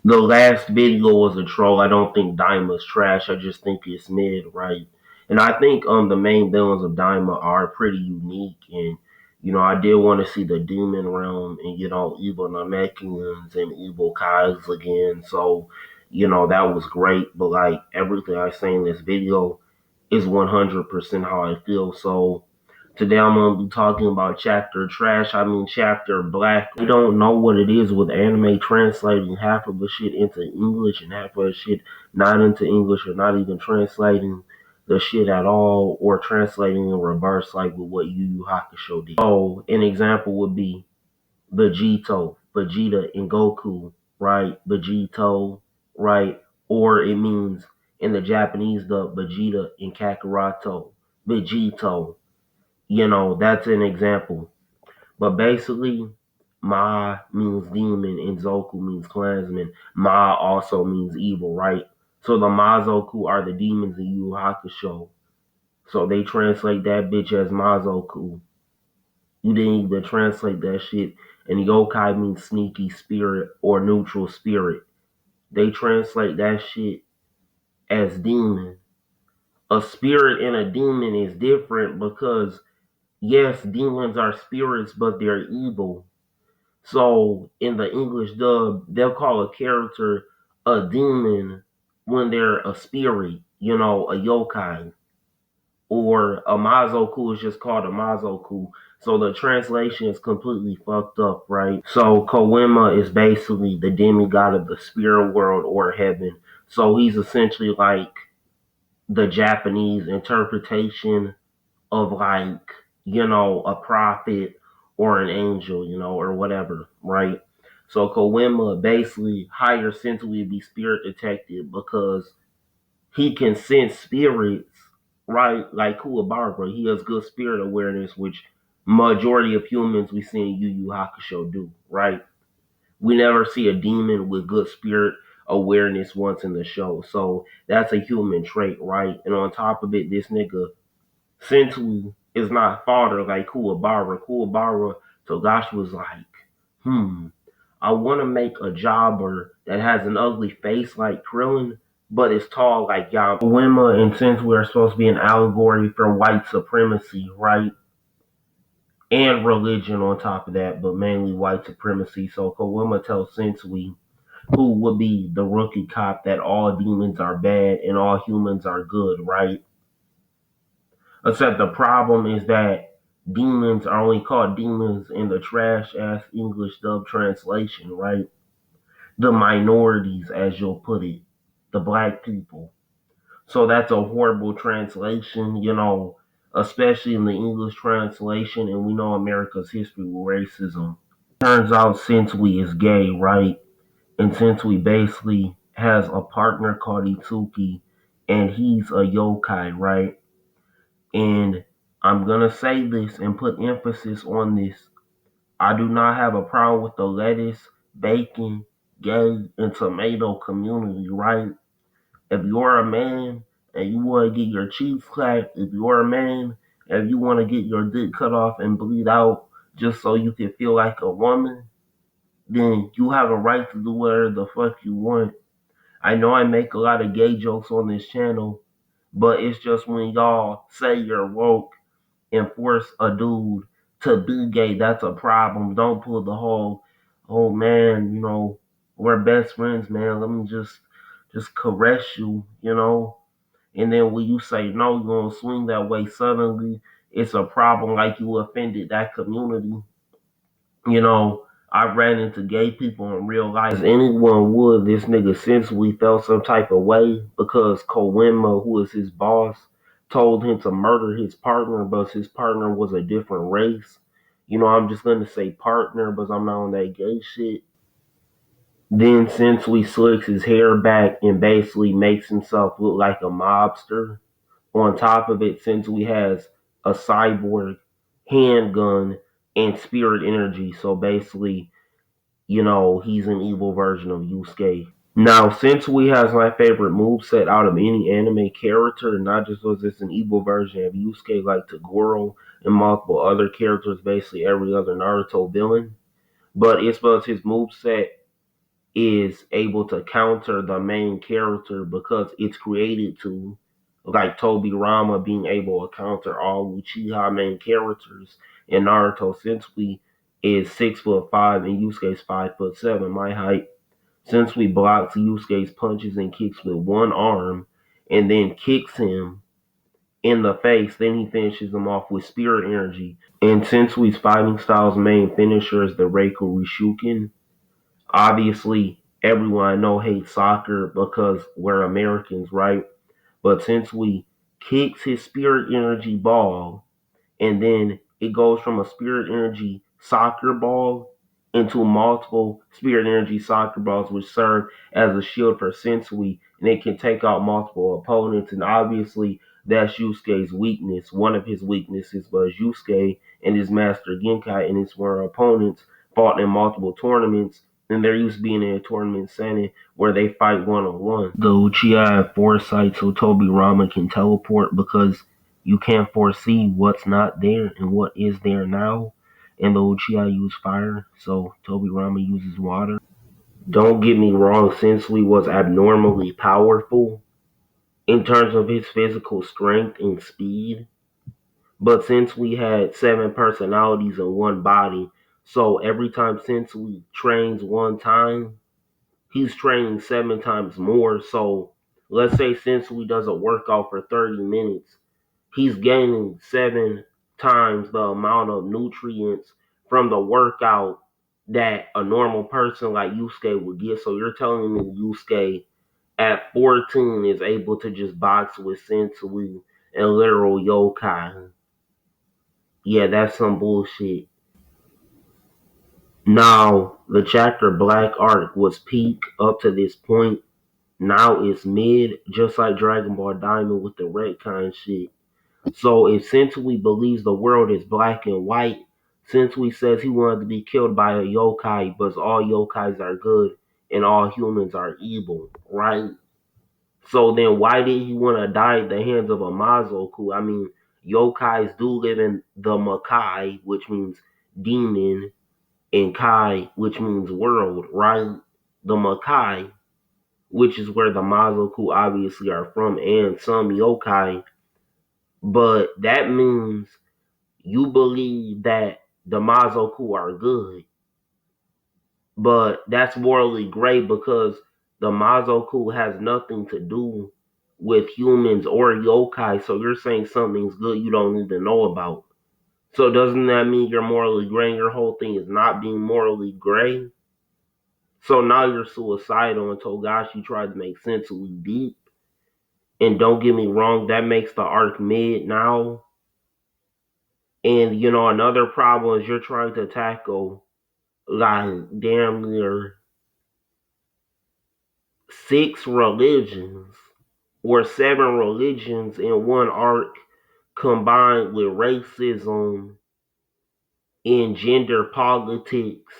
The last video was a troll. I don't think Daima's trash. I just think it's mid, right? And I think the main villains of Daima are pretty unique, and I did want to see the demon realm and evil Namekians and evil Kais again. So that was great. But like everything I say in this video is 100% how I feel. So today I'm going to be talking about chapter trash, chapter black. We don't know what it is with anime translating half of the shit into English and half of the shit not into English, or not even translating the shit at all, or translating in reverse like with what Yu Yu Hakusho did. So an example would be Vegeta and Goku, right? Vegito, right? Or it means in the Japanese dub, Vegeta and Kakurato, Vegito. That's an example. But basically, Ma means demon and Zoku means clansman. Ma also means evil, right? So the Mazoku are the demons in Yu Yu Hakusho. So they translate that bitch as Mazoku. You didn't even translate that shit. And yokai means sneaky spirit or neutral spirit. They translate that shit as demon. A spirit and a demon is different because yes, demons are spirits, but they're evil. So in the English dub, they'll call a character a demon when they're a spirit, a yokai. Or a Mazoku is just called a Mazoku. So the translation is completely fucked up, right? So Koima is basically the demigod of the spirit world or heaven. So he's essentially like the Japanese interpretation of like, a prophet or an angel, or whatever, right? So Koima basically hires Sensui to be spirit detective because he can sense spirits, right? Like Kuwabara, he has good spirit awareness, which majority of humans we see in Yu Yu Hakusho do, right? We never see a demon with good spirit awareness once in the show. So that's a human trait, right? And on top of it, this nigga Sentu is not fodder like Kuwabara. Kuwabara, Togashi was like, I want to make a jobber that has an ugly face like Krillin, but is tall like Yama. Wima and Sentu are supposed to be an allegory for white supremacy, right? And religion on top of that, but mainly white supremacy. So Kawima tells Sensui, who would be the rookie cop, that all demons are bad and all humans are good, right? Except the problem is that demons are only called demons in the trash ass English dub translation, right? The minorities, as you'll put it, the black people. So that's a horrible translation, especially in the English translation, and we know America's history with racism. Turns out Sensui is gay, right? And Sensui basically has a partner called Itsuki, and he's a yokai, right? And I'm gonna say this and put emphasis on this. I do not have a problem with the lettuce, bacon, gay, and tomato community, right? If you're a man and you want to get your cheeks clapped, if you're a man and you want to get your dick cut off and bleed out just so you can feel like a woman, then you have a right to do whatever the fuck you want. I know I make a lot of gay jokes on this channel, but it's just when y'all say you're woke and force a dude to be gay, that's a problem. Don't pull the whole, oh man, we're best friends, man. Let me just caress you, And then when you say no, you're gonna swing that way, suddenly it's a problem like you offended that community. I ran into gay people in real life. As anyone would, this nigga, since we felt some type of way because Koenma, who is his boss, told him to murder his partner, but his partner was a different race. I'm just gonna say partner, but I'm not on that gay shit. Then Sensui slicks his hair back and basically makes himself look like a mobster. On top of it, Sensui has a cyborg handgun and spirit energy. So basically, he's an evil version of Yusuke. Now, Sensui has my favorite moveset out of any anime character, not just because it's an evil version of Yusuke like Toguro and multiple other characters, basically every other Naruto villain, but it's because his moveset is able to counter the main character because it's created to, like Toby Rama being able to counter all Uchiha main characters. And Naruto Sensui is 6'5" and Yusuke's 5'7", my height. Sensui blocks Yusuke's punches and kicks with one arm, and then kicks him in the face. Then he finishes him off with spirit energy. And Sensui's fighting style's main finisher is the Reiku Rishuken. Obviously, everyone I know hates soccer because we're Americans, right? But Sensui kicks his spirit energy ball, and then it goes from a spirit energy soccer ball into multiple spirit energy soccer balls, which serve as a shield for Sensui, and it can take out multiple opponents. And obviously, that's Yusuke's weakness. One of his weaknesses was Yusuke and his master Genkai and his foreign opponents fought in multiple tournaments. And they're used to being in a tournament setting where they fight one on one. The Uchiha have foresight so Toby Rama can teleport because you can't foresee what's not there and what is there now. And the Uchiha use fire, so Tobirama uses water. Don't get me wrong, Sensui was abnormally powerful in terms of his physical strength and speed. But Sensui had 7 personalities in one body, so every time Sensui trains one time, he's training 7 times more. So let's say Sensui does a workout for 30 minutes. He's gaining 7 times the amount of nutrients from the workout that a normal person like Yusuke would get. So you're telling me Yusuke at 14 is able to just box with Sensui and literal yokai? Yeah, that's some bullshit. Now, the chapter Black Arc was peak up to this point. Now it's mid, just like Dragon Ball Diamond with the retcon shit. So if Sensui believes the world is black and white, Sensui says he wanted to be killed by a yokai, but all yokais are good and all humans are evil, right? So then why did he want to die at the hands of a Mazoku? I mean, yokais do live in the Makai, which means demon, and Kai, which means world, right? The Makai, which is where the Mazoku obviously are from, and some yokai. But that means you believe that the Mazoku are good, but that's morally gray because the Mazoku has nothing to do with humans or yokai. So you're saying something's good you don't even know about. So doesn't that mean you're morally gray and your whole thing is not being morally gray? So now you're suicidal and Togashi tried to make sense of deep. And don't get me wrong, that makes the arc mid now. And another problem is you're trying to tackle like damn near 6 religions or 7 religions in one arc combined with racism and gender politics